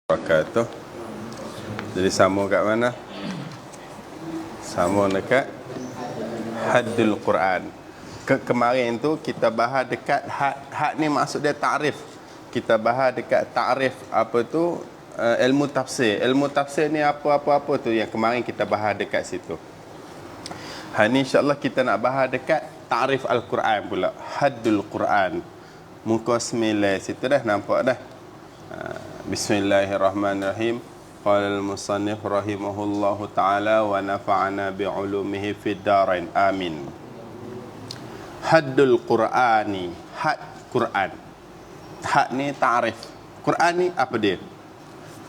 Wabarakatuh. Jadi sama kat mana? Sama dekat Haddul Quran. Kemarin tu kita bahas dekat had ni maksud dia ta'rif. Kita bahas dekat ta'rif apa tu ilmu tafsir. Ilmu tafsir ni apa-apa tu yang kemarin kita bahas dekat situ. Hari ni insya-Allah kita nak bahas dekat ta'rif Al-Quran pula. Haddul Quran. Muka 9 situ dah nampak dah. Bismillahirrahmanirrahim. Qala al-musannif rahimahullahu ta'ala wa nafa'ana bi'ulumihi fid darain. Amin. Haddul Qur'ani. Had Quran. Had ni ta'rif. Quran ni apa dia?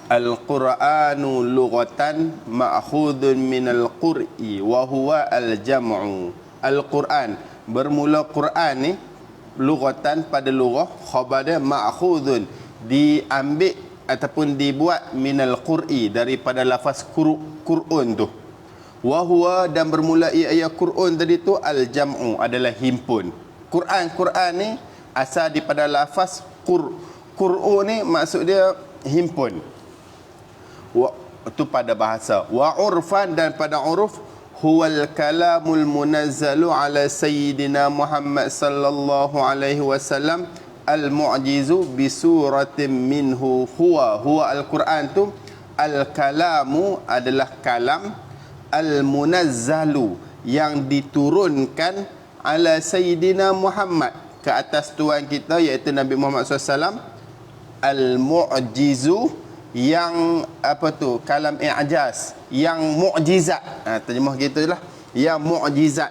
Al-Qur'anu lughatan ma'khudun minal qur'i wa huwa al-jam'u. Al-Quran bermula Quran ni lughatan pada lughah khabar dia ma'khudun, diambil ataupun dibuat minal qur'i, daripada lafaz Qur'un tu. Wa huwa, dan bermula ia Qur'un tadi tu al-jam'u, adalah himpun. Quran ni asal daripada lafaz Qur'un ni maksud dia himpun. Itu pada bahasa. Wa urfan, dan pada uruf huwal kalamul munazzalu ala sayyidina Muhammad sallallahu alaihi wasallam al-mu'jizu bi suratin minhu. Huwa al-Quran tu, al-kalamu adalah kalam, al-munazzalu yang diturunkan ala sayyidina Muhammad, ke atas tuan kita iaitu Nabi Muhammad SAW. Al-mu'jizu, yang apa tu, kalam i'jaz, yang mu'jizat, terjemah gitulah, yang mu'jizat.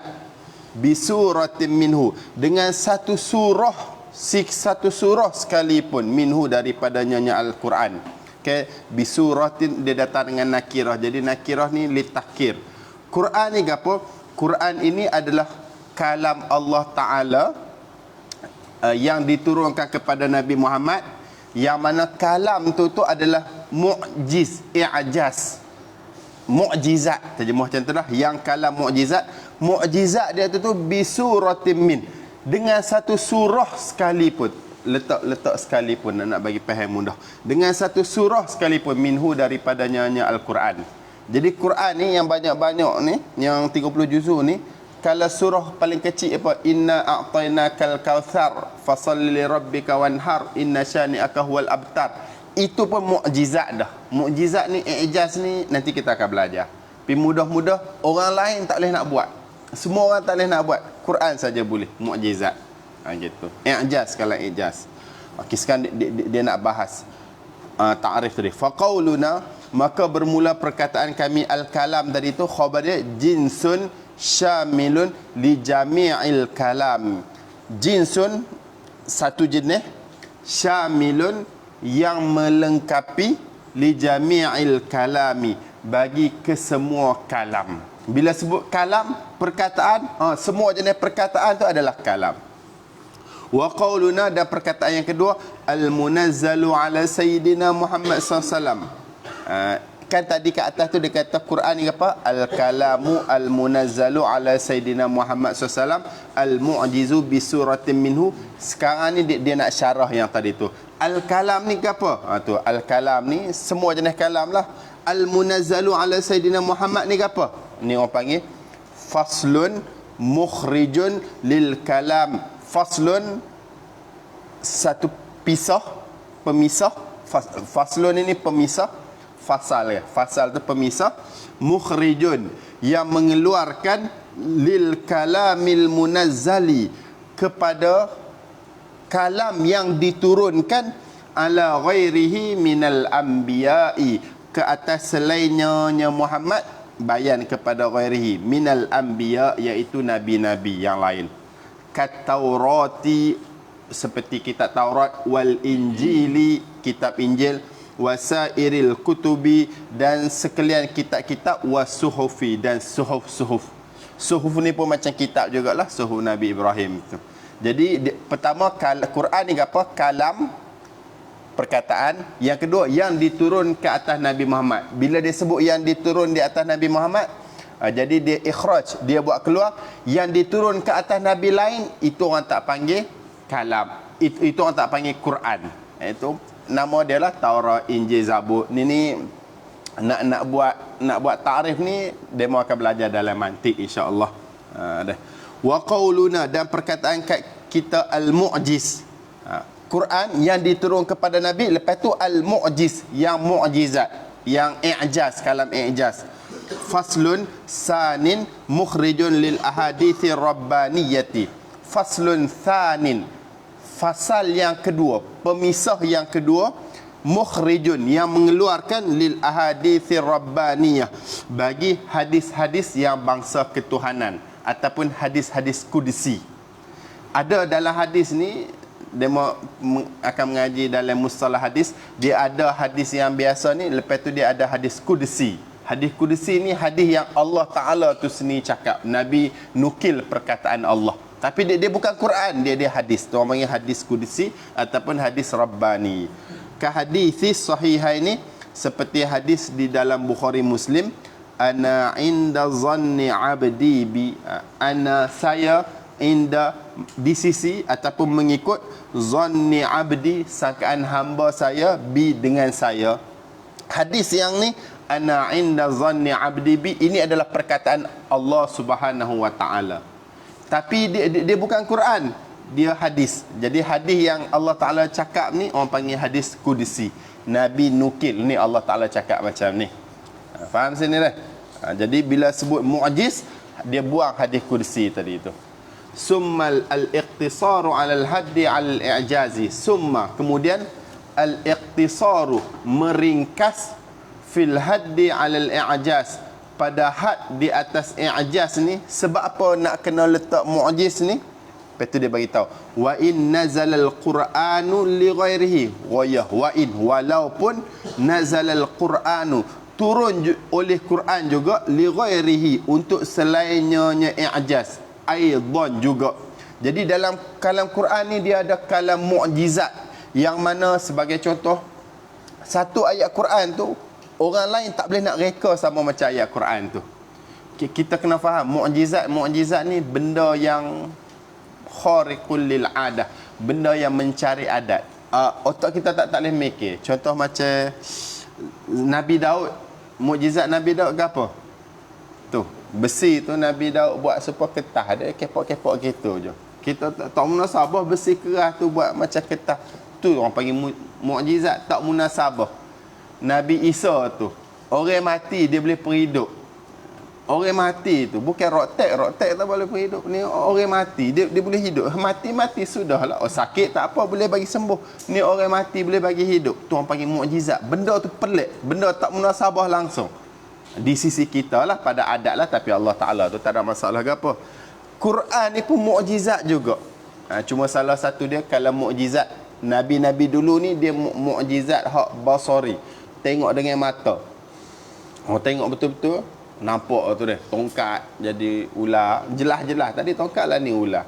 Bisuratin minhu, dengan satu surah sekalipun, minhu daripadanya Al-Quran. Okay. Bisuratin, dia datang dengan nakirah, jadi nakirah ni litahkir. Quran ni apa? Quran ini adalah kalam Allah Ta'ala yang diturunkan kepada Nabi Muhammad, yang mana kalam tu adalah mu'jiz, i'jaz, mu'jizat, terjemah macam tu lah. Yang kalam mu'jizat dia tu bisuratin min, dengan satu surah sekalipun, letak sekalipun, nak bagi faham mudah, dengan satu surah sekalipun, minhu daripadanya Al-Quran. Jadi Quran ni yang banyak-banyak ni, yang 30 juzuk ni, kalau surah paling kecil apa, inna a'tainakal kautsar fasalli li rabbika wanhar inna syani'aka huwal abtar, itu pun mukjizat dah. Mukjizat ni, i'jaz ni nanti kita akan belajar. Tapi mudah-mudah orang lain tak boleh nak buat. Semua orang tak boleh nak buat. Quran saja boleh mukjizat. Gitu. I'jaz, kalau i'jaz. Okey, sekarang dia nak bahas ta'rif tadi. Faqauluna, maka bermula perkataan kami al-kalam tadi tu, khabar dia jinsun syamilun li jami'il kalam. Jinsun, satu jenis, syamilun, yang melengkapi, li jami'il kalami, bagi kesemua kalam. Bila sebut kalam, perkataan, semua jenis perkataan tu adalah kalam. Wa qauluna, dan perkataan yang kedua, al-munazzalu ala sayyidina Muhammad SAW. Kan tadi kat atas tu dia kata Quran ni apa? Al-kalamu al-munazzalu ala sayyidina Muhammad SAW al-mu'jizu bi suratin minhu. Sekarang ni dia nak syarah yang tadi tu. Al-kalam ni ke apa? Tu al-kalam ni semua jenis kalam lah. Al-munazzalu ala sayyidina Muhammad ni ke apa? Ni orang panggil faslun mukhrijun lil kalam. Faslun, satu pisah, pemisah. Faslun ini pemisah. Fasal ya. Fasal tu pemisah. Mukhrijun, yang mengeluarkan, lil kalamil munazzali, kepada kalam yang diturunkan, ala ghairihi minal anbiya'i, ke atas selainnya Muhammad, bayan kepada ghairihi minal anbiya, iaitu nabi-nabi yang lain. Kat Taurati, seperti kitab Taurat, wal Injili, kitab Injil, wasairil kutubi, dan sekalian kitab-kitab, wasuhufi, dan suhuf. Suhuf ni pun macam kitab jugalah, suhuf Nabi Ibrahim tu. Jadi pertama, Quran ni apa? Kalam, perkataan. Yang kedua, yang diturun ke atas Nabi Muhammad. Bila dia sebut yang diturun di atas Nabi Muhammad, jadi dia ikhraj, dia buat keluar. Yang diturun ke atas Nabi lain, itu orang tak panggil kalam, itu orang tak panggil Quran. Itu nama dia lah Taurat, Injil, Zabur. Ni nak buat takrif ni demo akan belajar dalam mantik insya-Allah. Dah. Wa qauluna, dan perkataan kita al-mu'jiz. Quran yang diturun kepada Nabi, lepas tu al-mu'jiz, yang mu'jizat, yang i'jaz, kalam i'jaz. Faslun sanin mukhrijun lil ahadithi rabbaniyati. Faslun sanin, fasal yang kedua, pemisah yang kedua, mukhrijun, yang mengeluarkan lil ahadithi rabbaniyah, bagi hadis-hadis yang bangsa ketuhanan ataupun hadis-hadis kudsi. Ada dalam hadis ni, dia akan mengaji dalam mustalah hadis, dia ada hadis yang biasa ni, lepas tu dia ada hadis kudsi. Hadis kudsi ni hadis yang Allah Ta'ala tu sendiri cakap, Nabi nukil perkataan Allah, tapi dia bukan Quran, dia hadis. Tu orang panggil hadis kudsi ataupun hadis rabbani. Ka hadis sahihaini, seperti hadis di dalam Bukhari Muslim, ana inda zanni abdi bi, ana saya inda, di sisi ataupun mengikut, zanni abdi, sangkaan hamba saya, bi, dengan saya. Hadis yang ni, ana inda zanni abdi bi, ini adalah perkataan Allah Subhanahu wa taala, tapi dia bukan Quran, dia hadis. Jadi hadis yang Allah Taala cakap ni orang panggil hadis kudsi. Nabi nukil ni, Allah Taala cakap macam ni. Faham sini dah? Jadi bila sebut mu'jiz, dia buang hadis kudsi tadi itu. Summal al-iqtisaru 'ala al-haddi 'ala al-i'jazi. Summa, kemudian al-iqtisaru, meringkas, fil haddi 'ala al-i'jaz, pada had di atas i'jaz ni. Sebab apa nak kena letak mu'jiz ni? Lepas tu dia bagi tahu, wa in nazalal qur'anu li ghairihi, wa in, walaupun nazalal qur'anu, turun oleh Quran juga, li ghairihi, untuk selainnya i'jaz, aidan juga. Jadi dalam kalam Quran ni dia ada kalam mu'jizat, yang mana sebagai contoh, satu ayat Quran tu orang lain tak boleh nak reka sama macam ayat Quran tu. Kita kena faham mu'jizat ni benda yang khariqul lil adah, benda yang mencari adat. Otak kita tak boleh mikir. Contoh macam Nabi Daud, mukjizat Nabi Daud ke apa? Tu, besi tu Nabi Daud buat supaya ketah, dia kepok-kepok gitu je. Kita tak munasabah besi keras tu buat macam ketah. Tu orang panggil mukjizat tak munasabah. Nabi Isa tu, orang mati dia boleh perhidup. Orang mati tu bukan rotek tak boleh perhidup. Ni orang mati dia boleh hidup. Mati sudahlah. Oh, sakit tak apa, boleh bagi sembuh. Ni orang mati boleh bagi hidup. Tu orang panggil mukjizat. Benda tu pelik, benda tak munasabah langsung. Di sisi kita lah, pada adat lah, tapi Allah Ta'ala tu tak ada masalah ke apa. Quran ni pun mukjizat juga. Cuma salah satu dia, kalau mukjizat Nabi-Nabi dulu ni, dia mukjizat hak basari, tengok dengan mata. Tengok betul-betul, nampak tu dia, tongkat jadi ular, jelas-jelas tadi tongkat lah ni ular.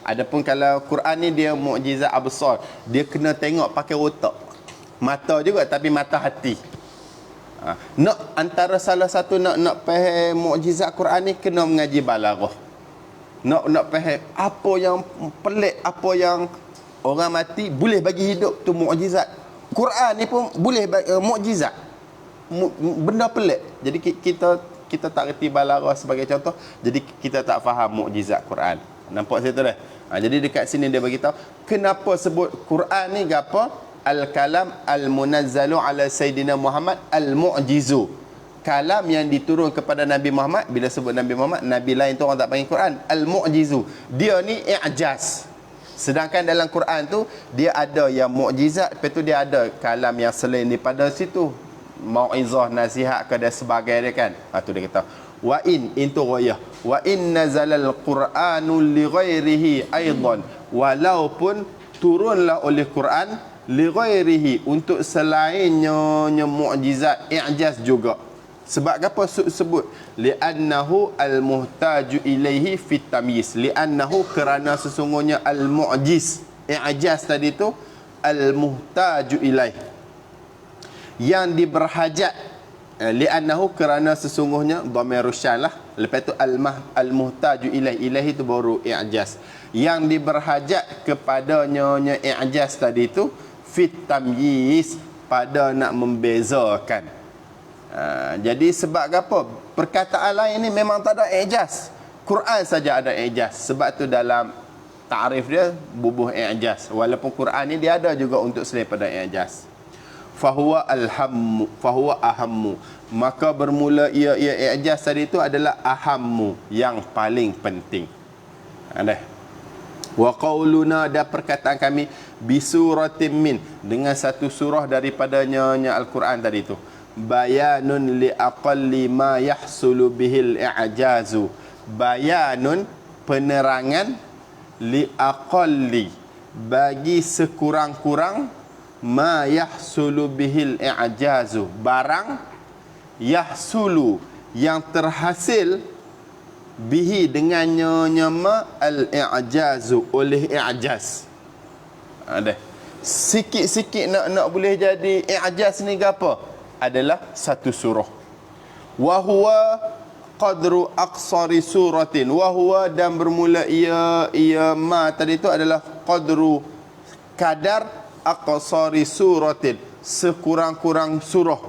Adapun kalau Quran ni dia mukjizat absar, dia kena tengok pakai otak, mata juga, tapi mata hati. Nak antara salah satu nak faham mukjizat Quran ni, kena mengaji balaghah. Nak faham apa yang pelik, apa yang orang mati boleh bagi hidup, tu mukjizat. Quran ni pun boleh mukjizat, benda pelik. Jadi kita tak reti balaghah sebagai contoh, jadi kita tak faham mukjizat Quran. Nampak situ dah. Jadi dekat sini dia bagi tahu kenapa sebut Quran ni gapo, al-kalam al-munazzalu ala sayyidina Muhammad al-mu'jizu, kalam yang diturun kepada Nabi Muhammad. Bila sebut Nabi Muhammad, Nabi lain tu orang tak panggil Quran, al-mu'jizu, dia ni i'jaz. Sedangkan dalam Quran tu dia ada yang mukjizat, lepas tu dia ada kalam yang selain daripada situ, mau'izah, nasihat ke dan sebagainya kan. Tu dia kata wa in, itu ghayah, wa in nazalal qur'anu li ghairihi aidan, walaupun turunlah oleh Quran li ghairihi, untuk selainnya mukjizat, i'jaz juga. Sebab apa sebut li'annahu al-muhtaju ilaihi fit tamyiz, li'annahu, kerana sesungguhnya al-mu'jiz, i'jaz tadi tu, al-muhtaju ilaihi, yang diberhajat. Li'annahu, kerana sesungguhnya, dhamir rusyan lah, lepas tu al-muhtaju ilaihi tu baru i'jaz, yang diberhajat kepadanya i'jaz tadi tu, fit tamyiz, pada nak membezakan. Jadi sebab apa? Perkataan lain ni memang tak ada i'jaz. Quran saja ada i'jaz. Sebab tu dalam ta'rif dia bubuh i'jaz. Walaupun Quran ni dia ada juga untuk selain pada i'jaz. Fahuwa ahammu. Maka bermula ia i'jaz tadi itu adalah ahammu, yang paling penting. Ada. Wa qauluna, dan perkataan kami bisuratin min, dengan satu surah daripadanya Al-Quran tadi itu. Bayanun li aqalli ma yahsulu bihil i'jazu. Bayanun, penerangan, li aqalli, bagi sekurang-kurang, ma yahsulu bihil i'jazu, barang yahsulu, yang terhasil, bihi, dengannya nyama, al-i'jazu, oleh i'jaz. Ada sikit-sikit nak boleh jadi i'jaz ni apa? Adalah satu surah. Wa huwa qadru aqsari suratin. Wa huwa, dan bermula ia ma tadi itu adalah qadru, kadar, aqsari suratin, sekurang-kurang surah.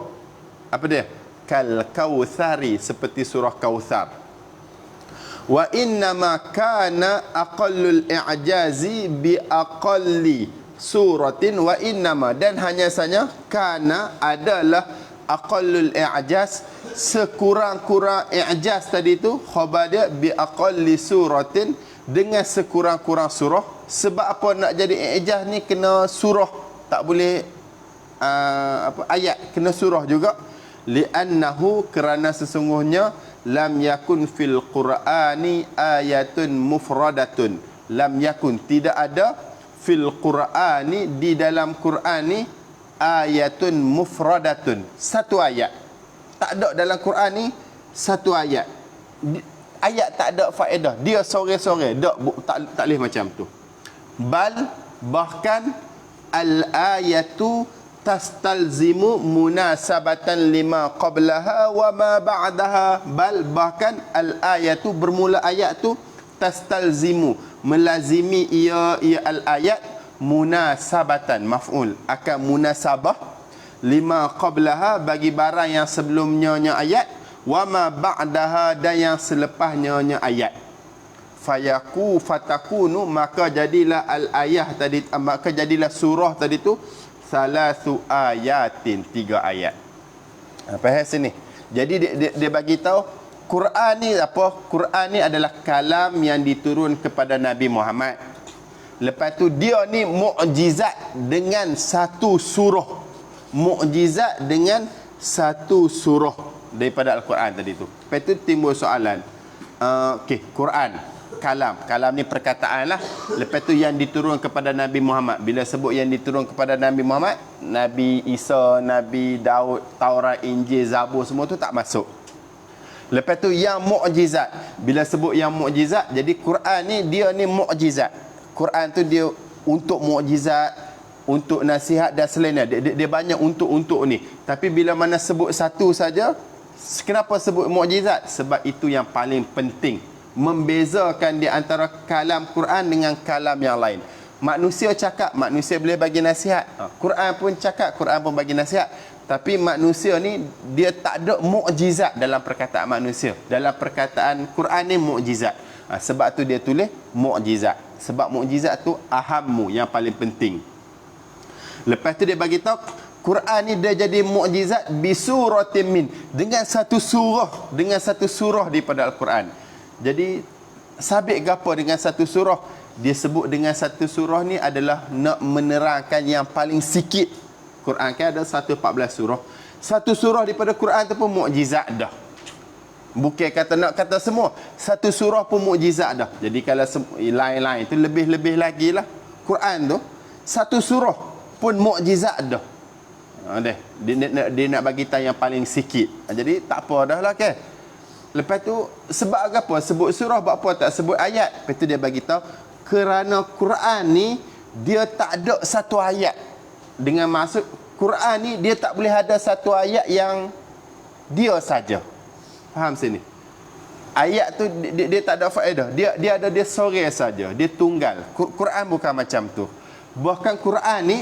Apa dia? Kal kautsari, seperti surah Kautsar. Wa innama kana aqallul i'jazi bi aqalli suratin. Wa innama, dan hanya saja, kana adalah aqallul i'jaz, sekurang-kurang i'jaz tadi tu, khabar dia bi aqalli suratin, dengan sekurang-kurang surah. Sebab apa nak jadi i'jaz ni kena surah, tak boleh ayat, kena surah juga. Li'annahu, kerana sesungguhnya, lam yakun fil Qur'ani ayatun mufradatun. Lam yakun, tidak ada, fil Qur'ani, di dalam Quran ni, ayatun mufradatun, satu ayat. Tak ada dalam Quran ni satu ayat. Ayat tak ada faedah, dia sore-sore, tak boleh macam tu. Bal, bahkan, al-ayatu tastalzimu munasabatan lima qablaha wa ma ba'daha. Bal, bahkan, al-ayatu, bermula ayat tu, tastalzimu, melazimi ia al-ayat, munasabatan, maf'ul, akan munasabah, lima qablaha, bagi barang yang sebelumnya ayat, wa ma ba'daha, dan yang selepasnya ayat. Fatakunu, maka jadilah al-ayah tadi, maka jadilah surah tadi tu, salasu ayatin, 3 ayat. Faham sini? Jadi dia bagi tahu Quran ni apa? Quran ni adalah kalam yang diturun kepada Nabi Muhammad. Lepas tu dia ni mukjizat dengan satu surah. Mukjizat dengan satu surah daripada Al-Quran tadi tu. Lepas tu timbul soalan. Quran, kalam ni perkataan lah. Lepas tu yang diturun kepada Nabi Muhammad. Bila sebut yang diturun kepada Nabi Muhammad, Nabi Isa, Nabi Daud, Taurat, Injil, Zabur, semua tu tak masuk. Lepas tu yang mukjizat, bila sebut yang mukjizat, jadi Quran ni dia ni mukjizat. Quran tu dia untuk mukjizat, untuk nasihat dan selainnya. Dia banyak untuk ni. Tapi bila mana sebut satu saja, kenapa sebut mukjizat? Sebab itu yang paling penting, membezakan di antara kalam Quran dengan kalam yang lain. Manusia cakap, manusia boleh bagi nasihat. Quran pun cakap, Quran pun bagi nasihat. Tapi manusia ni dia tak ada mukjizat dalam perkataan manusia. Dalam perkataan Quran ni mukjizat. Sebab tu dia tulis mukjizat. Sebab mukjizat tu ahammu, yang paling penting. Lepas tu dia bagi tahu Quran ni dia jadi mukjizat bisuratin min, dengan satu surah daripada Al-Quran. Jadi sabit gapo dengan satu surah? Dia sebut dengan satu surah ni adalah nak menerangkan yang paling sikit. Quran kan ada 114 surah. Satu surah daripada Quran tu pun mukjizat dah. Bukan kata nak kata semua, satu surah pun mukjizat dah. Jadi kalau lain-lain tu lebih-lebih lagi lah. Quran tu satu surah pun mukjizat dah. Dia nak bagi tahu yang paling sikit. Jadi tak apa dah lah kan. Lepas tu sebab apa sebut surah, buat apa tak sebut ayat? Lepas tu dia bagi tahu kerana Quran ni dia tak ada satu ayat. Dengan maksud Quran ni dia tak boleh ada satu ayat yang dia saja. Faham sini? Ayat tu dia tak ada faedah. Dia ada, dia sore saja. Dia tunggal. Quran bukan macam tu. Bahkan Quran ni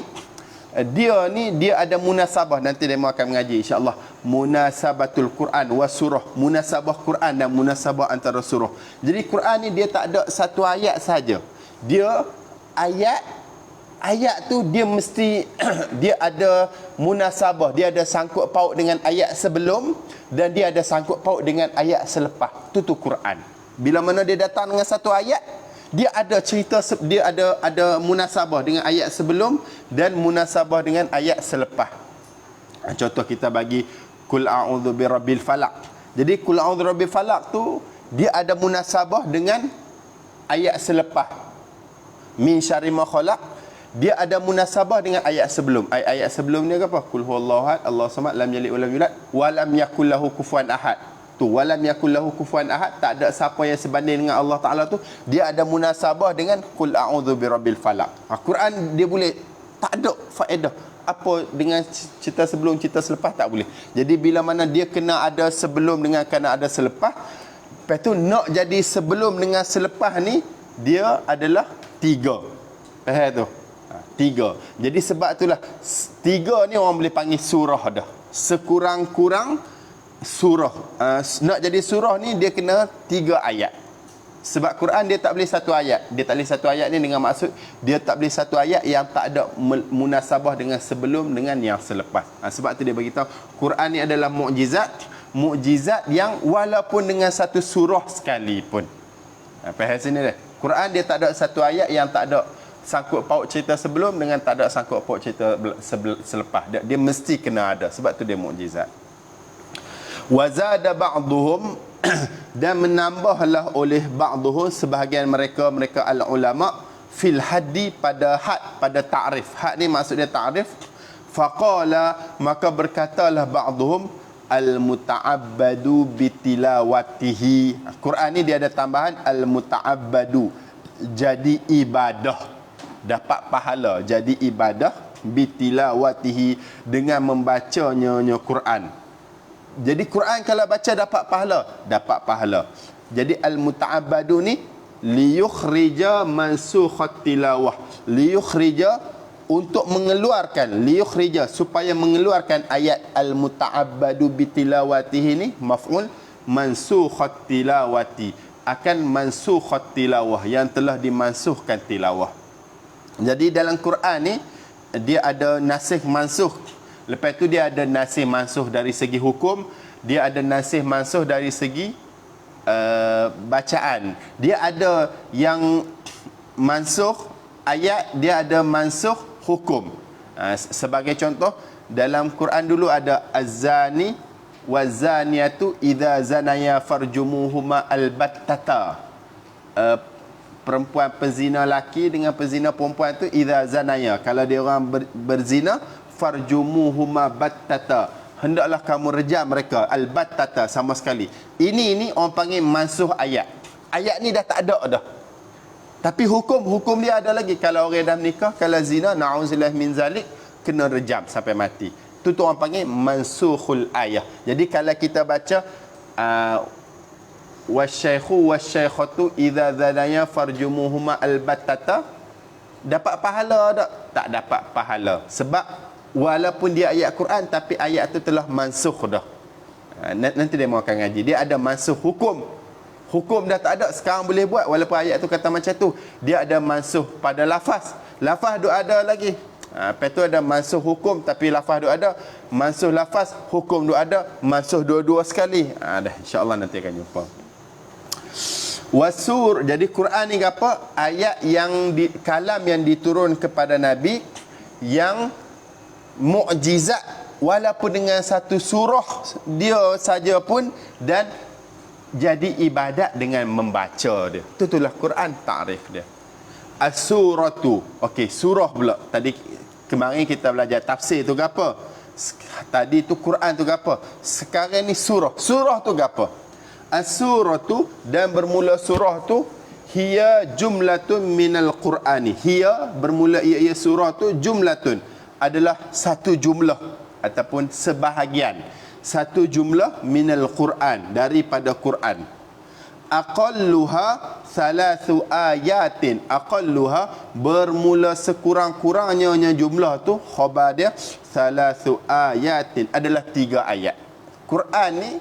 dia ada munasabah. Nanti demo akan mengaji insya-Allah munasabatul Quran wa surah, munasabah Quran dan munasabah antara surah. Jadi Quran ni dia tak ada satu ayat saja. Dia ayat tu dia mesti dia ada munasabah, dia ada sangkut paut dengan ayat sebelum dan dia ada sangkut paut dengan ayat selepas. Tu Quran. Bila mana dia datang dengan satu ayat, dia ada cerita, dia ada munasabah dengan ayat sebelum dan munasabah dengan ayat selepas. Contoh kita bagi Qul a'udzu birabbil falaq. Jadi Qul a'udzu birabbil falaq tu dia ada munasabah dengan ayat selepas. Min syarri ma khalaq, dia ada munasabah dengan ayat sebelum. Ayat sebelum ni apa? Qul huwallahu ahad, Allahu samad, lam yalid wa lam yulad wa lam yakul lahu kufuwan ahad. Tu walam yakul lahu kufuwan ahad, tak ada siapa yang sebanding dengan Allah Taala tu, dia ada munasabah dengan qul a'udzu birabbil falaq. Quran dia boleh tak ada faedah apa dengan cerita sebelum cerita selepas, tak boleh. Jadi bila mana dia kena ada sebelum dengan kena ada selepas, lepas tu nak jadi sebelum dengan selepas ni dia adalah 3. Faham tu? 3. Jadi sebab itulah 3 ni orang boleh panggil surah dah. Sekurang-kurang surah. Nak jadi surah ni dia kena 3 ayat. Sebab Quran dia tak boleh satu ayat. Dia tak boleh satu ayat ni dengan maksud dia tak boleh satu ayat yang tak ada munasabah dengan sebelum dengan yang selepas. Sebab tu dia beritahu Quran ni adalah mukjizat yang walaupun dengan satu surah sekalipun. Faham sini dah. Quran dia tak ada satu ayat yang tak ada sangkut paut cerita sebelum dengan tak ada sangkut paut cerita selepas. Dia mesti kena ada. Sebab tu dia mukjizat. Wazada ba'duhum dan menambahlah oleh ba'duhum sebahagian mereka al-ulama fil haddi pada had, pada ta'rif. Had ni maksudnya ta'rif. Faqala, maka berkatalah ba'duhum al-muta'abbadu bitilawatihi. Quran ni dia ada tambahan al-muta'abbadu, jadi ibadah, dapat pahala, jadi ibadah bitilawatihi, dengan membacanya Quran. Jadi Quran kalau baca dapat pahala. Jadi al-muta'abbadu ni liyukhrija mansukhat tilawah. Liyukhrija untuk mengeluarkan, liyukhrija supaya mengeluarkan ayat al-muta'abbadu bitilawatihi ni maf'ul mansukhat tilawati, akan mansukhat tilawah, yang telah dimansuhkan tilawah. Jadi dalam Quran ni dia ada nasikh mansukh. Lepas tu dia ada nasih mansuh dari segi hukum, dia ada nasih mansuh dari segi bacaan. Dia ada yang mansuh ayat, dia ada mansuh hukum. Sebagai contoh, dalam Quran dulu ada az-zani waz-zaniyatu idza zanaya farjumuhuma albattata. Perempuan penzina laki dengan penzina perempuan tu idza zanaya, kalau dia orang berzina, farjumuhuma battata, hendaklah kamu rejam mereka, al-battata, sama sekali. Ini orang panggil mansuh ayat. Ayat ni dah tak ada dah. Tapi hukum dia ada lagi. Kalau orang dah menikah, kalau zina, na'udzubillah min zalik, kena rejam sampai mati. Itu orang panggil mansukhul ayah. Jadi kalau kita baca wasyaikhu wasyaikhatu idza zanaya farjumuhuma al-battata, dapat pahala tak? Tak dapat pahala. Sebab walaupun dia ayat Quran, tapi ayat tu telah mansukh dah. Nanti dia mau akan ngaji. Dia ada mansukh hukum. Hukum dah tak ada, sekarang boleh buat walaupun ayat tu kata macam tu. Dia ada mansukh pada lafaz. Lafaz tu ada lagi. Lepas tu ada mansukh hukum, tapi lafaz tu ada. Mansukh lafaz, hukum tu ada. Mansukh dua-dua sekali. Dah, insya-Allah nanti akan jumpa. Wasur, jadi Quran ni apa? Ayat yang kalam yang diturun kepada Nabi yang mukjizat, walaupun dengan satu surah dia saja pun, dan jadi ibadat dengan membaca dia. Itulah Quran, ta'rif dia. As-suratu. Okey, surah pula. Tadi kemarin kita belajar tafsir tu gapo? Tadi tu Quran tu gapo? Sekarang ni surah. Surah tu gapo? As-suratu, dan bermula surah tu hiya jumlatun minal Qur'ani. Hiya bermula ia surah tu jumlatun, adalah satu jumlah ataupun sebahagian, satu jumlah minal Quran, daripada Quran. aqalluha thalathu ayatin. Aqalluha bermula sekurang-kurangnya jumlah tu, khabar dia thalathu ayatin, adalah 3 ayat. Quran ni,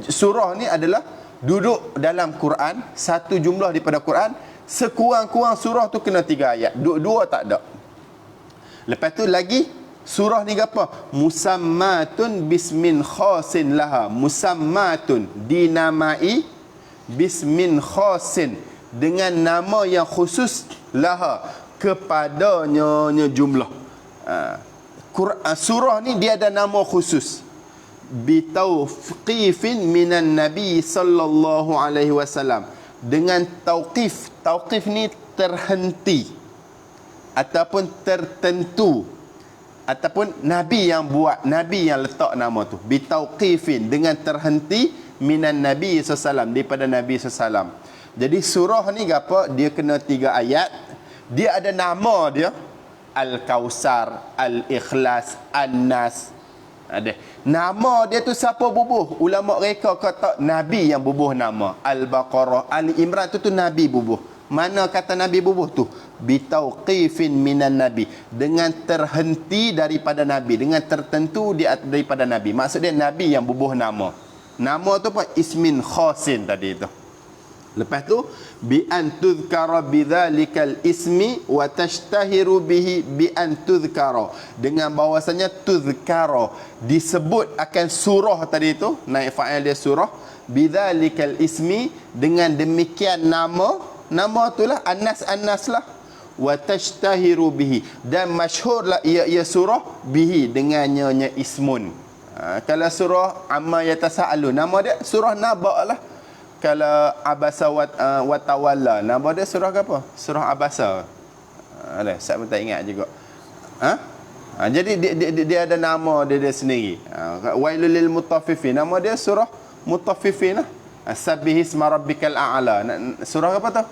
surah ni adalah duduk dalam Quran, satu jumlah daripada Quran, sekurang-kurang surah tu kena 3 ayat. Dua tak ada. Lepas tu lagi surah ni apa? Musammatun bismin khasin laha. Musammatun, dinamai, bismin khasin, dengan nama yang khusus, laha, kepadanya jumlah. Surah ni dia ada nama khusus, bitauqifin minan nabi sallallahu alaihi wasallam, dengan tauqif. Tauqif ni terhenti ataupun tertentu, ataupun nabi yang buat, nabi yang letak nama tu, bitauqifin, dengan terhenti, minan nabi sallallahu, daripada nabi sallallahu. Jadi surah ni apa? Dia kena 3 ayat. Dia ada nama dia, Al-Kausar, Al-Ikhlas, An-Nas. Ada nama dia tu, siapa bubuh? Ulama reka kata nabi yang bubuh nama. Al-Baqarah, Ali Imran tu nabi bubuh. Mana kata nabi bubuh tu? Bitauqifin minan nabi, dengan terhenti daripada nabi, dengan tertentu daripada nabi. Maksud dia nabi yang bubuh nama. Nama tu apa? Ismin khasin tadi tu. Lepas tu bi an tuzkara bidzalikal ismi wa tashtahiru bihi bi an tuzkara, dengan bahwasanya tuzkara, disebut akan surah tadi tu, naik fa'il dia surah, bidzalikal ismi, dengan demikian nama itulah An-Nas lah, wa tashtahiru bihi, dan masyhurlah ia surah, bihi, dengannya ismun. Kalau surah Amma Yatasa'alu, nama dia surah Naba lah. Kalau Abasa wa Tawalla, nama dia surah apa? Surah Abasa. Saya pun tak ingat juga. Jadi dia ada nama dia sendiri. Wailul lil mutaffifin, nama dia surah Mutaffifin lah. Sabbihisma rabbikal a'la, surah apa tu?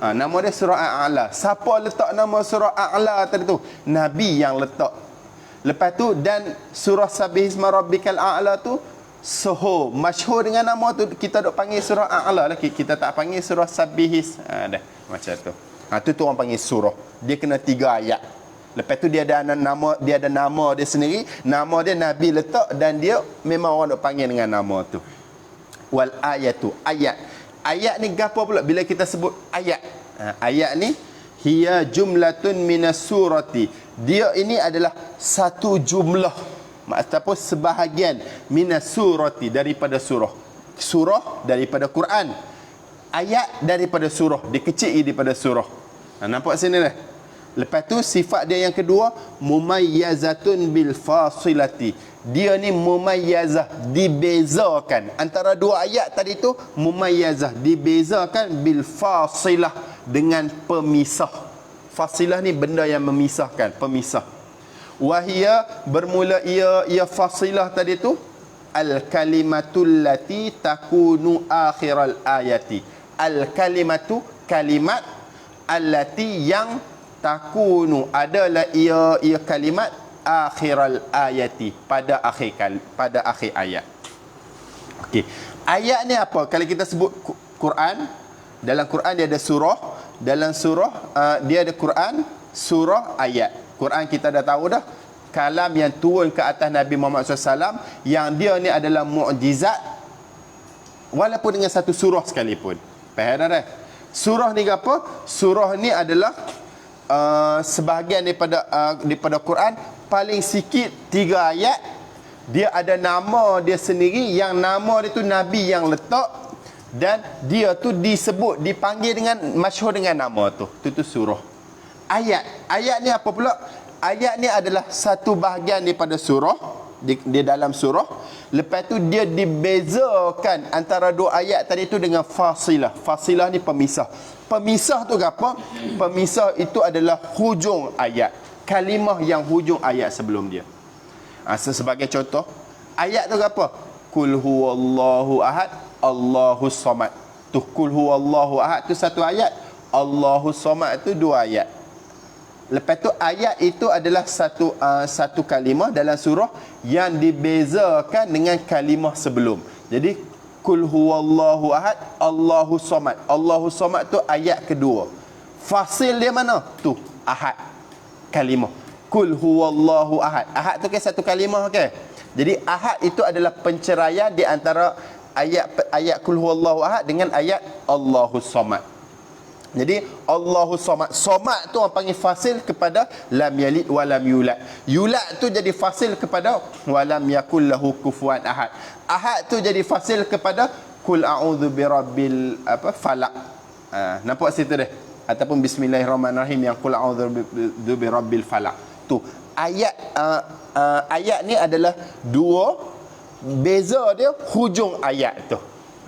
Nama dia surah A'la. Siapa letak nama surah A'la tadi tu? Nabi yang letak. Lepas tu, dan surah Sabbihisma rabbikal a'la tu masyhur dengan nama tu, kita dok panggil surah A'la lah, kita tak panggil surah Sabbihis. Dah macam tu. Tu orang panggil surah. Dia kena 3 ayat. Lepas tu dia ada nama dia sendiri, nama dia Nabi letak, dan dia memang orang dok panggil dengan nama tu. Wal ayatu, ayat. Ayat ni gapo pula bila kita sebut ayat? Ayat ni hiya jumlatun minas surati. Dia ini adalah satu jumlah ataupun sebahagian minas surati, daripada surah. Surah daripada Quran. Ayat daripada surah, dikecil daripada surah. Nampak sini dah. Lepas tu sifat dia yang kedua, mumayyazatun bil fasilati. Dia ni mumayyazah, dibezakan. Antara 2 ayat tadi tu, mumayyazah, dibezakan bil fasilah, dengan pemisah. Fasilah ni benda yang memisahkan, pemisah. Wahia, bermula ia fasilah tadi tu, al kalimatul lati takunu akhiral ayati. Al kalimatu, kalimat, allati, yang takunu, adalah ia kalimat, akhiral ayati, pada akhir ayat. Okey. Ayat ni apa? Kalau kita sebut Quran, dalam Quran dia ada surah, dalam surah dia ada Quran, surah, ayat. Quran kita dah tahu dah, kalam yang turun ke atas Nabi Muhammad SAW, yang dia ni adalah mukjizat, walaupun dengan satu surah sekalipun. Faham dah? Surah ni apa? Surah ni adalah sebahagian daripada Quran, paling sikit 3 ayat. Dia ada nama dia sendiri, yang nama dia tu Nabi yang letak, dan dia tu disebut, dipanggil dengan masyhur dengan nama tu. Itu surah. Ayat ni apa pula? Ayat ni adalah satu bahagian daripada surah, di dalam surah. Lepas tu dia dibezakan antara 2 ayat tadi tu dengan fasilah. Fasilah ni pemisah. Pemisah tu apa? Pemisah itu adalah hujung ayat, kalimah yang hujung ayat sebelum dia. Sebagai contoh, ayat tu apa? Qul huwallahu ahad, Allahus samad. Tu qul huwallahu ahad tu satu ayat, Allahus samad tu 2 ayat. Lepas tu ayat itu adalah satu kalimah dalam surah yang dibezakan dengan kalimah sebelum. Jadi kul huwallahu ahad, Allahu somad. Allahu somad tu ayat kedua. Fasil dia mana? Tu ahad kalimah. Kul huwallahu ahad. Ahad tu ke satu kalimah ke? Jadi ahad itu adalah penceraian di antara ayat kul huwallahu ahad dengan ayat Allahu somad. Jadi Allahu somad. Somad tu orang panggil fasil kepada lam yalid wa lam yulad. Yulad tu jadi fasil kepada wa lam yakul lahu kufuwan ahad. Ahad tu jadi fasil kepada kul a'udzu birabbil falaq. Nampak situ deh. Ataupun bismillahirrahmanirrahim yang kul a'udzu birabbil falaq. Tu ayat ayat ni adalah dua, beza dia hujung ayat tu.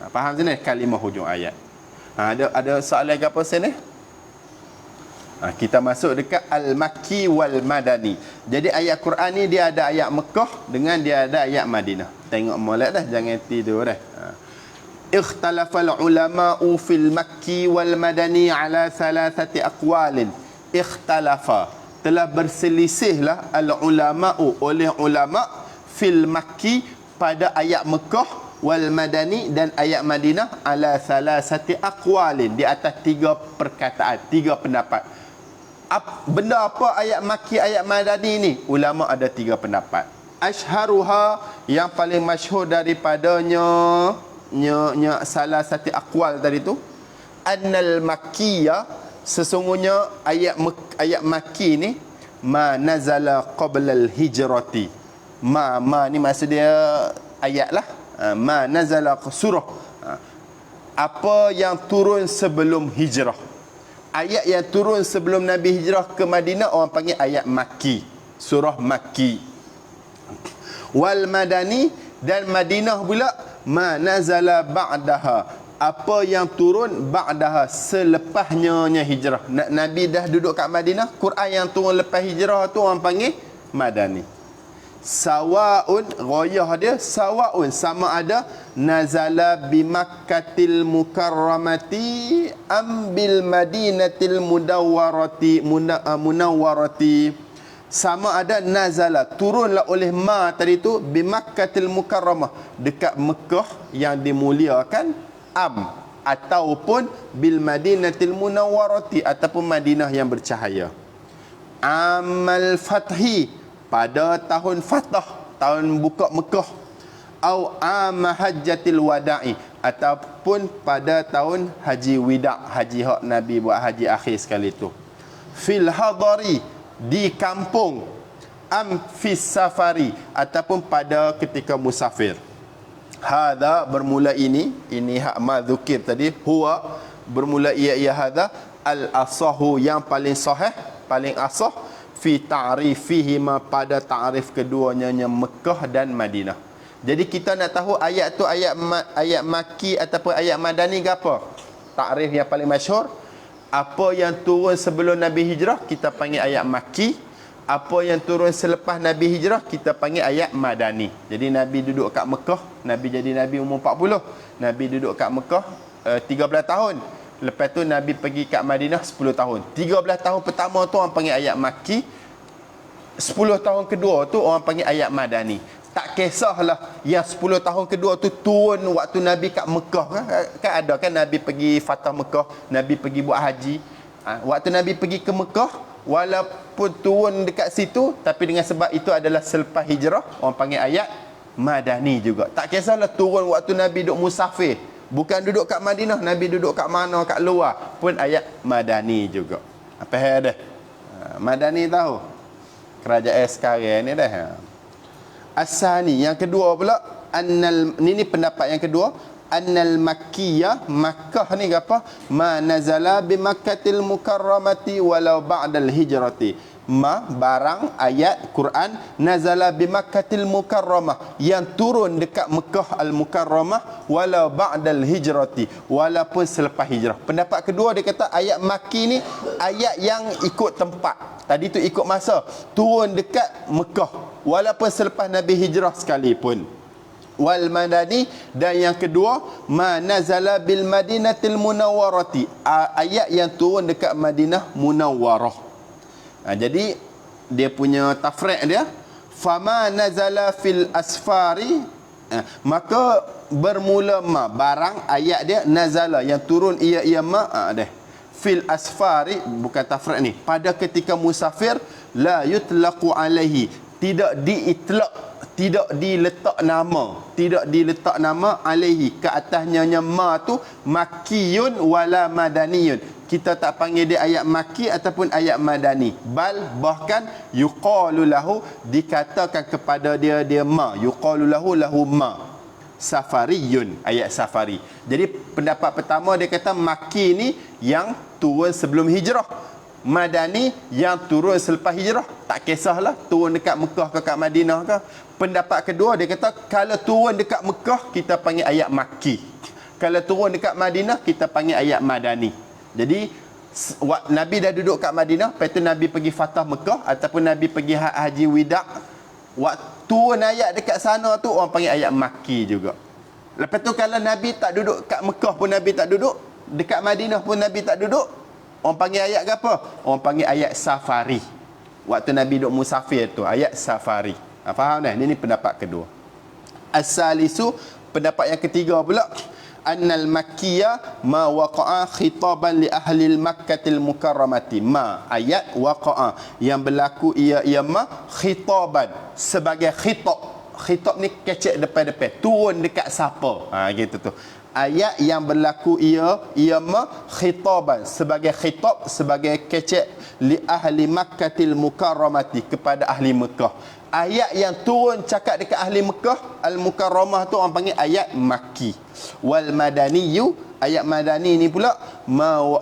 Faham sini kalimah hujung ayat. Ada soalan ke apa sini? Kita masuk dekat Al-Makki wal Madani. Jadi ayat Quran ni dia ada ayat Mekah dengan dia ada ayat Madinah. Tengok molek dah, jangan tidur dah. Ikhtalafal ulama'u fil Makki wal Madani ala thalathati aqwalin. Ikhtalafa, telah berselisihlah al-ulama'u oleh ulama' fil Makki pada ayat Mekah wal Madani dan ayat Madinah ala salasati aqwalin, di atas tiga perkataan, tiga pendapat. Benda apa ayat Makki, ayat Madani ni? Ulama ada tiga pendapat. Ashharuha, yang paling masyhur daripadanya salasati aqwal tadi tu, annal makkiyah, sesungguhnya ayat Makki ni ma nazala qabla al-hijrati. Ma ni maksud dia ayat lah. Ma nazala surah, apa yang turun sebelum hijrah. Ayat yang turun sebelum Nabi hijrah ke Madinah orang panggil ayat Makki, surah Makki. Wal Madani, dan Madinah pula ma nazala ba'daha, apa yang turun ba'daha, selepasnya hijrah. Nabi dah duduk kat Madinah, Quran yang turun lepas hijrah tu orang panggil Madani. Sawaun, ghayah dia sawaun, sama ada nazala bi Makkatil mukarramati am bil Madinatil munawwarati. Sama ada nazala, turunlah oleh ma tadi tu bi Makkatil mukarramah, dekat Mekah yang dimuliakan, am ataupun bil Madinatil munawwarati, ataupun Madinah yang bercahaya. Amal fathi, pada tahun Fatah, tahun buka Mekah. Au ama hajjatil wada'i, ataupun pada tahun haji wida', haji hak Nabi buat haji akhir sekali tu. Fil hadari, di kampung. Am fis safari, ataupun pada ketika musafir. Hadha, bermula ini hak ma dzukir tadi, huwa bermula ia hadha al asahu, yang paling sahih, paling asah fi ta'rifihima, pada ta'rif keduanya, Mekah dan Madinah. Jadi kita nak tahu ayat tu ayat Makki ataupun ayat Madani ke apa? Ta'rif yang paling masyhur, apa yang turun sebelum Nabi hijrah kita panggil ayat Makki, apa yang turun selepas Nabi hijrah kita panggil ayat Madani. Jadi Nabi duduk kat Mekah, Nabi jadi Nabi umur 40. Nabi duduk kat Mekah 13 tahun. Lepas tu Nabi pergi kat Madinah 10 tahun. 13 tahun pertama tu orang panggil ayat Makki. 10 tahun kedua tu orang panggil ayat Madani. Tak kisahlah yang 10 tahun kedua tu turun waktu Nabi kat Mekah. Kan ada kan Nabi pergi Fatah Mekah, Nabi pergi buat haji. Waktu Nabi pergi ke Mekah, walaupun turun dekat situ, tapi dengan sebab itu adalah selepas hijrah, orang panggil ayat Madani juga. Tak kisahlah turun waktu Nabi duduk musafir, bukan duduk kat Madinah, Nabi duduk kat mana, kat luar, pun ayat Madani juga. Apa hal dah? Madani tahu? Kerajaan sekarang ni dah. Asani, yang kedua pula, ini pendapat yang kedua, annal makkiyah, Makkah ni apa? Ma nazala bi Makkatil mukarramati walau ba'dal hijrati. Ma barang ayat Quran nazala bi Makkatil mukarramah, yang turun dekat Mekah al-mukarramah walau ba'dal hijrati, walaupun selepas hijrah. Pendapat kedua dia kata ayat Makki ni ayat yang ikut tempat. Tadi tu ikut masa, turun dekat Mekah walaupun selepas Nabi hijrah sekalipun. Wal Madani, dan yang kedua ma nazala bil Madinatil munawwarati, ayat yang turun dekat Madinah Munawwarah. Jadi dia punya tafriq dia, fama nazala fil asfari Maka bermula ma barang ayat dia nazala yang turun ia ma dah fil asfari, bukan tafrid ni, pada ketika musafir, la yutlaqu alaihi, tidak diitlaq, tidak diletak nama alaihi ke atasnya ma tu makkiyun wala madaniyun. Kita tak panggil dia ayat makki ataupun ayat madani, bahkan yuqalu lahu, dikatakan kepada dia ma, yuqalu lahu ma safariyun, ayat safari. Jadi pendapat pertama dia kata makki ni yang turun sebelum hijrah, madani yang turun selepas hijrah. Tak kisahlah turun dekat Mekah ke kat Madinah ke. Pendapat kedua dia kata kalau turun dekat Mekah kita panggil ayat makki, kalau turun dekat Madinah kita panggil ayat madani. Jadi Nabi dah duduk kat Madinah, lepas tu Nabi pergi Fatah Mekah ataupun Nabi pergi haji wida', waktu turun ayat dekat sana tu orang panggil ayat makki juga. Lepas tu kalau Nabi tak duduk kat Mekah pun Nabi tak duduk, dekat Madinah pun Nabi tak duduk, orang panggil ayat ke apa? Orang panggil ayat safari. Waktu Nabi duduk musafir tu ayat safari. Faham dah? Ini pendapat kedua. As-salisu, pendapat yang ketiga pula, annal makkiyah ma waqa'a khitaban li ahli Makkahil mukarramati. Ma ayat waqa'a yang berlaku ia ma khitaban, sebagai khitab. Khitab ni kecek depan-depan, turun dekat siapa, gitu tu. Ayat yang berlaku ia ma khitaban, sebagai khitab, sebagai kecek li ahli Makkahil mukarramati, kepada ahli Mekah. Ayat yang turun cakap dekat ahli Mekah al-mukarramah tu orang panggil ayat makki. Wal madaniyu, ayat madani ni pula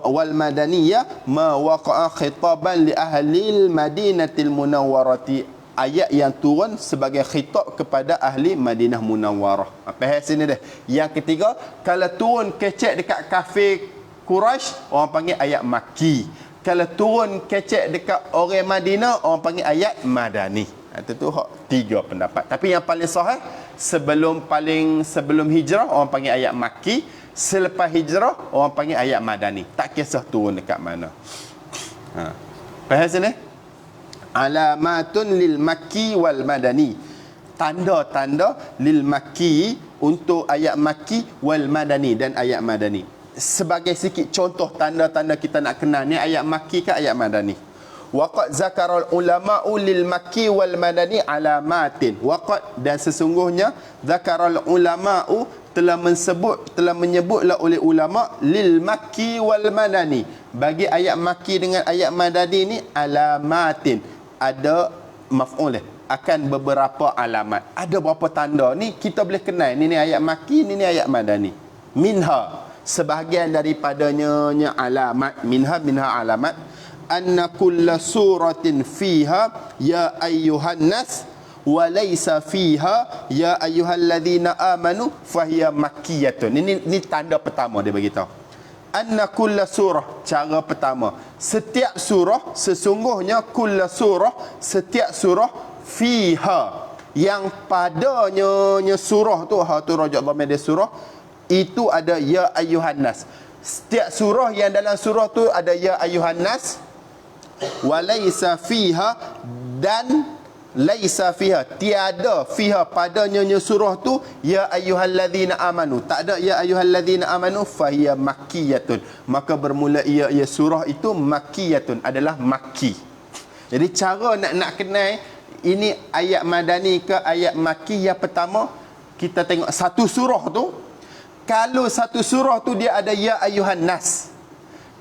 wal madaniyah ma waqa'a khitaban li ahli al-madinatil munawwarati, ayat yang turun sebagai khitab kepada ahli Madinah Munawwarah. Faham sini dah. Yang ketiga, kalau turun kecek dekat kafir Quraisy orang panggil ayat makki. Kalau turun kecek dekat orang Madinah orang panggil ayat madani. Itu tu hak tiga pendapat. Tapi yang paling sahih, sebelum hijrah orang panggil ayat makki, selepas hijrah orang panggil ayat madani. Tak kisah turun dekat mana. Faham sini? Alamatun lil makki wal madani. Tanda-tanda lil makki, untuk ayat makki, wal madani, dan ayat madani. Sebagai sikit contoh tanda-tanda kita nak kenal ni, ayat makki ke ayat madani. Waqad zakaral ulama'u lil makki wal madani alamatin. Waqad, dan sesungguhnya, zakaral ulama'u, telah menyebutlah oleh ulama, lil makki wal madani, bagi ayat makki dengan ayat madani ni alamatin, ada maf'ul, akan beberapa alamat. Ada berapa tanda ni kita boleh kenal, ni ayat makki, ni ayat madani. Minha, sebahagian daripadanya alamat, minha alamat, anna kulla suratin fiha ya ayyuhan nas wa laysa fiha ya ayyuhalladzina amanu fahiya makkiyatun. Ini tanda pertama dia bagi tahu. Anna kulla surah, cara pertama, setiap surah, sesungguhnya kulla surah, setiap surah, fiha, yang padanya surah tu, ha tu rajak dhamir dia surah, itu ada ya ayyuhan nas. Setiap surah yang dalam surah tu ada ya ayyuhan nas, walaysa fiha, dan laisa fiha, tiada fiha padanya surah tu ya ayyuhalladzina amanu, tak ada ya ayyuhalladzina amanu, fahiya makkiyatun, maka bermula ia surah itu makkiyatun, adalah makki. Jadi cara nak kenal ini ayat madani ke ayat makki, yang pertama kita tengok satu surah tu, kalau satu surah tu dia ada ya ayyuhan nas,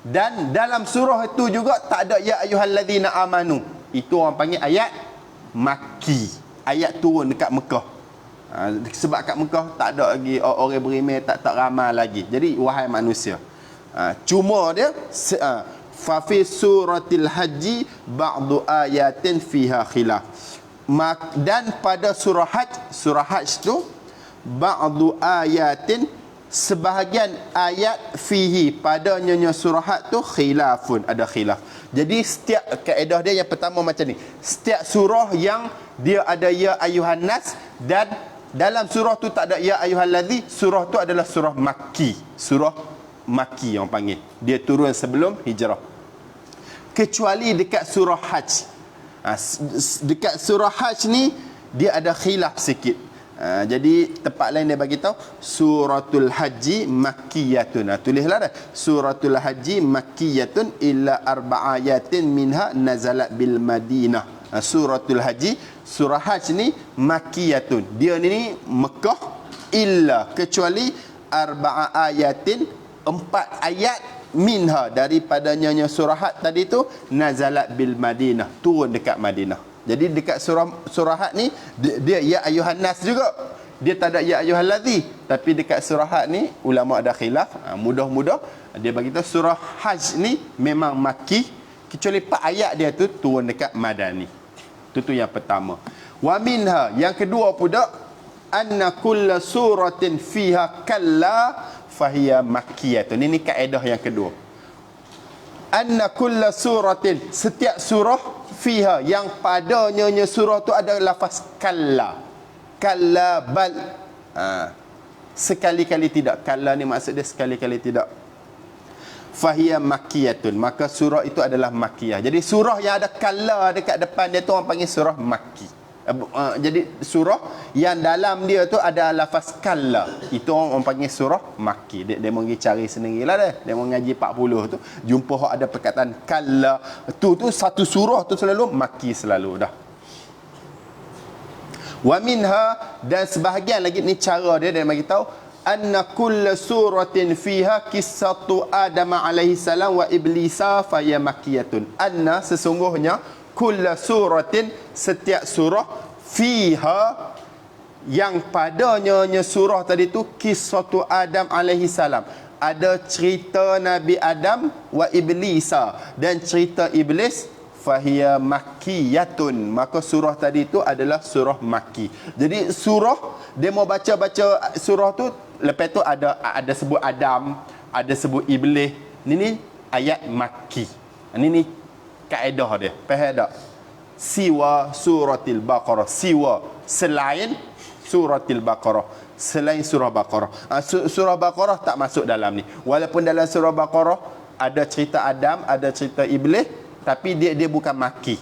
dan dalam surah itu juga tak ada ya ayyuhalladzina amanu, itu orang panggil ayat makki, ayat turun dekat Mekah. Sebab kat Mekah tak ada lagi orang beriman, tak ramai lagi. Jadi wahai manusia, cuma dia fa fi suratil haji ba'du ayatin fiha khilaf, dan pada surah hajj tu ba'du ayatin, sebahagian ayat, fihi, padanya surah hajj tu khilafun, ada khilaf. Jadi setiap kaedah dia yang pertama macam ni, setiap surah yang dia ada ya ayyuhan nas dan dalam surah tu tak ada ya ayyuhalladzi, surah tu adalah surah makki. Surah makki yang panggil, dia turun sebelum hijrah. Kecuali dekat surah hajj. Dekat surah hajj ni dia ada khilaf sikit. Jadi tempat lain dia bagi tahu suratul haji makkiyatun. Tulislah dah. Suratul haji makkiyatun illa arba'ayatin minha nazalat bil Madinah. Suratul haji, surah haj ni makkiyatun. Dia ni Mekah illa kecuali arba'ayatin, 4 ayat minha daripadanya surah haj tadi tu nazalat bil Madinah, turun dekat Madinah. Jadi dekat surah Had ni dia ya ayuhan nas juga. Dia tak ada ya ayuhal ladzi, tapi dekat surah Had ni ulama ada khilaf. Mudah-mudah dia bagi tahu surah Hajj ni memang makki kecuali 4 ayat dia tu turun dekat Madani. Itu yang pertama. Wa minha, yang kedua pula, anna kulla suratin fiha kalla fahiya makkiyatun. Ini kaedah yang kedua. Anna kulla suratin, setiap surah fiha yang padanya surah tu ada lafaz kalla. Kalla bal. Sekali-kali tidak. Kalla ni maksud dia sekali-kali tidak. Fahiya makkiyatun, maka surah itu adalah makkiyah. Jadi surah yang ada kalla dekat depan dia tu orang panggil surah makki. Jadi surah yang dalam dia tu ada lafaz kalla, itu orang panggil surah makki. Dia mau pergi cari sendirilah dah. Dia mau ngaji 40 tu jumpa hok ada perkataan kalla, tu satu surah tu selalu makki selalu dah. Wa minha, dan sebahagian lagi ni cara dia bagi tahu anna kulla suratin fiha qissatu Adam alaihi salam wa iblisa fa ya makkiyatun. Anna, sesungguhnya, kulla suratin, setiap surah, fiha yang padanya surah tadi tu qissatu Adam alaihi salam, ada cerita Nabi Adam wa iblisa, dan cerita iblis, fahiya makkiyatun, maka surah tadi tu adalah surah makki. Jadi surah dia mau baca surah tu, lepas tu ada sebut Adam, ada sebut iblis. Ini ayat makki. Ini kaedah dia. Faham tak? Siwa suratil Baqarah, siwa, selain suratil Baqarah, selain surah Baqarah. Surah Baqarah tak masuk dalam ni. Walaupun dalam surah Baqarah ada cerita Adam, ada cerita iblis, tapi dia bukan makki.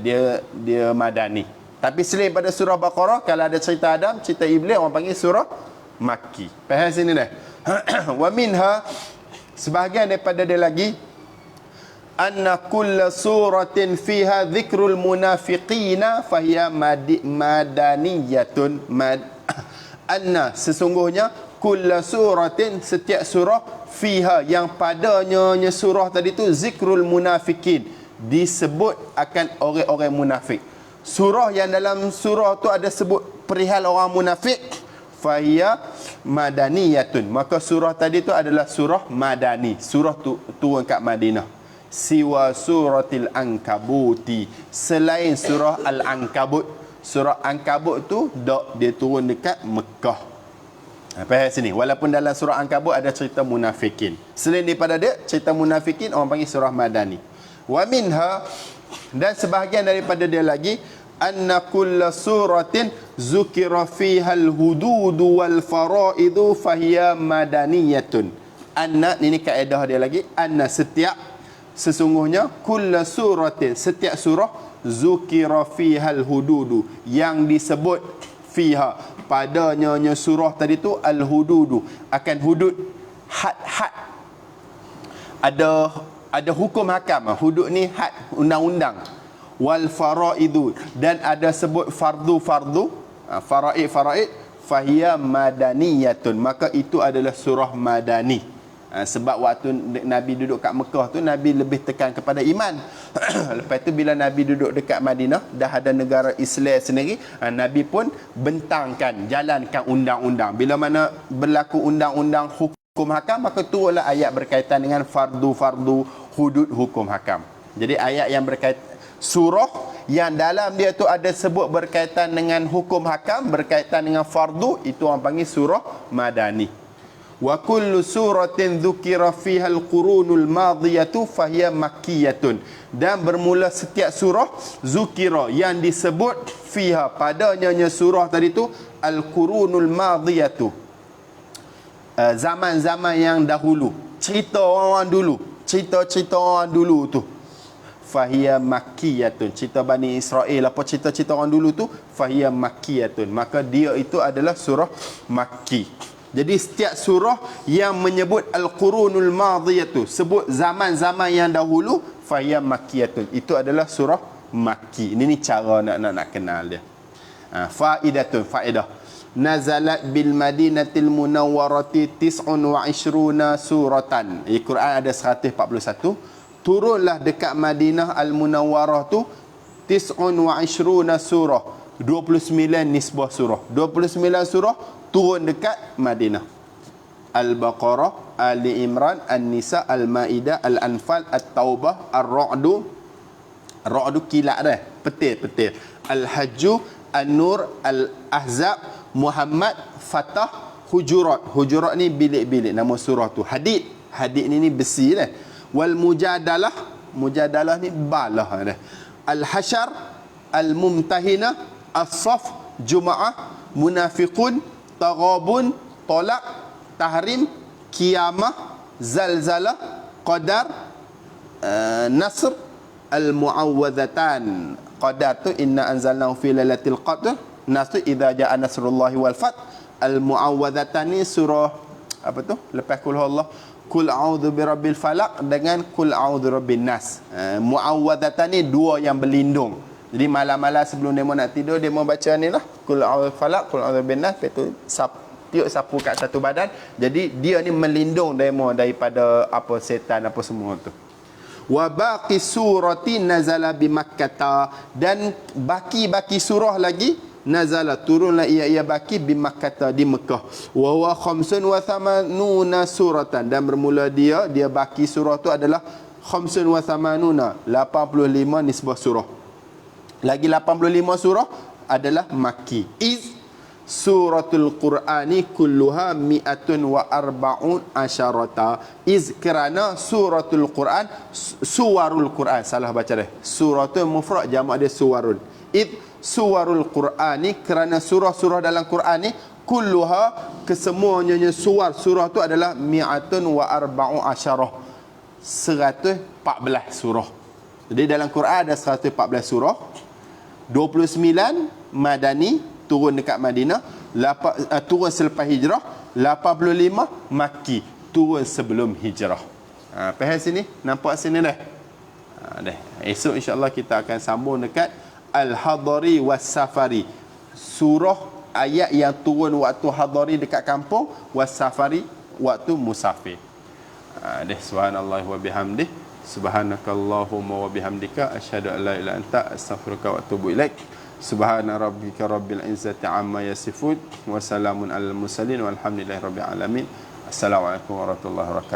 Dia madani. Tapi selain pada surah Baqarah, kalau ada cerita Adam, cerita iblis, orang panggil surah makki. Faham sini dah? Wa minha, sebahagian daripada dia lagi, anna kulla suratin fiha dzikrul munafiqina fahiya madaniyatun. Anna, sesungguhnya, kulla suratin, setiap surah, fiha yang padanya surah tadi tu zikrul munafiqin, disebut akan orang-orang munafik. Surah yang dalam surah tu ada sebut perihal orang munafik, fahiya madaniyatun, maka surah tadi tu adalah surah madani. Surah tu turun kat Madinah. Siwa suratil Ankabuti, selain surah Al-Ankabut. Surah Ankabut tu dia turun dekat Mekah. Faham sini? Walaupun dalam surah Ankabut ada cerita munafikin, selain daripada dia cerita munafikin, orang panggil surah madani. Wa minha, dan sebahagian daripada dia lagi, anna kulla suratin zukira fiha al-hududu wal faraidu fahiya madaniyatun. Anna, ini kaedah dia lagi, anna, sesungguhnya, kulla suratin, setiap surah, zukira fiha al-hududu, yang disebut fiha, padanya surah tadi tu, al-hududu, akan hudud, had-had, ada hukum hakam. Hudud ni had, undang-undang. Wal faraidu, dan ada sebut fardu-fardu, faraid, fahiya madaniyatun, maka itu adalah surah madani. Sebab waktu Nabi duduk kat Mekah tu, Nabi lebih tekan kepada iman. Lepas tu bila Nabi duduk dekat Madinah, dah ada negara Islam sendiri, Nabi pun bentangkan, jalankan undang-undang. Bila mana berlaku undang-undang hukum hakam, maka turunlah ayat berkaitan dengan fardu-fardu, hudud hukum hakam. Jadi ayat yang berkaitan, surah yang dalam dia tu ada sebut berkaitan dengan hukum hakam, berkaitan dengan fardu, itu orang panggil surah madani. Wa kullu suratin dzukira fiha al-qurunul madiyatu fahiya makkiyatun, dan bermula setiap surah zukira yang disebut fiha, padanya surah tadi tu, al-qurunul madiyatu, zaman-zaman yang dahulu, cerita orang dulu, cerita-cerita orang dulu tu, fahiya makkiyatun. Cerita Bani Israel, apa cerita-cerita orang dulu tu, fahiya makkiyatun. Maka dia itu adalah surah Makki. Jadi setiap surah yang menyebut al-qurunul madhiyatu, sebut zaman-zaman yang dahulu, fahiya makkiyatun. Itu adalah surah Makki. Ini cara nak kenal dia. Faidatun, faedah. Nazalat bil madinatil munawwarati 29 suratan. Quran ada 141. Turunlah dekat Madinah al-Munawwarah tu 29 surah. 29 nisbah surah. 29 surah turun dekat Madinah. Al-Baqarah, Ali Imran, An-Nisa, Al-Maidah, Al-Anfal, At-Taubah, Ar-Ra'du. Ar-Ra'du kilat dah, petir. Al-Hajju, An-Nur, Al-Ahzab, Muhammad, Fatah, Hujurat. Hujurat ni bilik-bilik nama surah tu. Hadid. Hadid ni besi dah. Wal Mujadalah. Mujadalah ni balah dah. Al-Hasyar, Al-Mumtahinah, As-Saf, Jum'ah, Munafiqun, Taghabun, Talaq, Tahrim, Qiyamah, Zalzalah, Qadar, Nasr, Al-Mu'awwadhatan. Qadar tu inna anzalnahu fi lailatul qadr. Nasr idza jaa nasrullahi wal fath. Al-Mu'awwadhatan ni surah apa tu? Lepas qul Allah, Qul a'udzu birabbil falaq dengan Qul a'udzu birabbin nas. Mu'awwadhatan ni dua yang berlindung. Jadi malam-malam sebelum demo nak tidur, demo baca ni lah, Qul a'udzu falaq, Qul a'udzu birabbin nas, lepas tu tiup sapu kat satu badan. Jadi dia ni melindung demo daripada apa setan apa semua tu. Wa baqi surati nazala bi Makkah, dan baki surah lagi nazala turunlah ia baki bi Makkah di Mekah. Wa huwa 85 suratan, dan bermula dia baki surah tu adalah 85 nisbah surah. Lagi 85 surah adalah Makki. Suratul Qur'ani kulluha mi'atun wa arba'un asyarata. Kerana suratul Qur'an, suwarul Qur'an, salah baca dah. Suratul mufrad, jamak dia suwarun. Suwarul Qur'ani, kerana surah-surah dalam Qur'an ni kulluha, kesemuanya surah tu adalah mi'atun wa arba'un asyarah, 114 surah. Jadi dalam Quran ada 114 surah. 29 Madani, turun dekat Madinah, turun selepas hijrah. 85 Makki, turun sebelum hijrah. Faham sini? Nampak sini dah? Dah. Esok insya-Allah kita akan sambung dekat Al-Hadari was-Safari. Surah ayat yang turun waktu hadari dekat kampung, was-Safari waktu musafir. Dah. Subhanallah wa bihamdih. Subhanakallahumma wa bihamdika asyhadu an la ilaha illa anta astaghfiruka wa atubu ilaik. Subhana rabbika rabbil izzati amma yasifun wa salamun alal mursalin walhamdulillahi rabbil alamin. Assalamualaikum warahmatullahi wabarakatuh.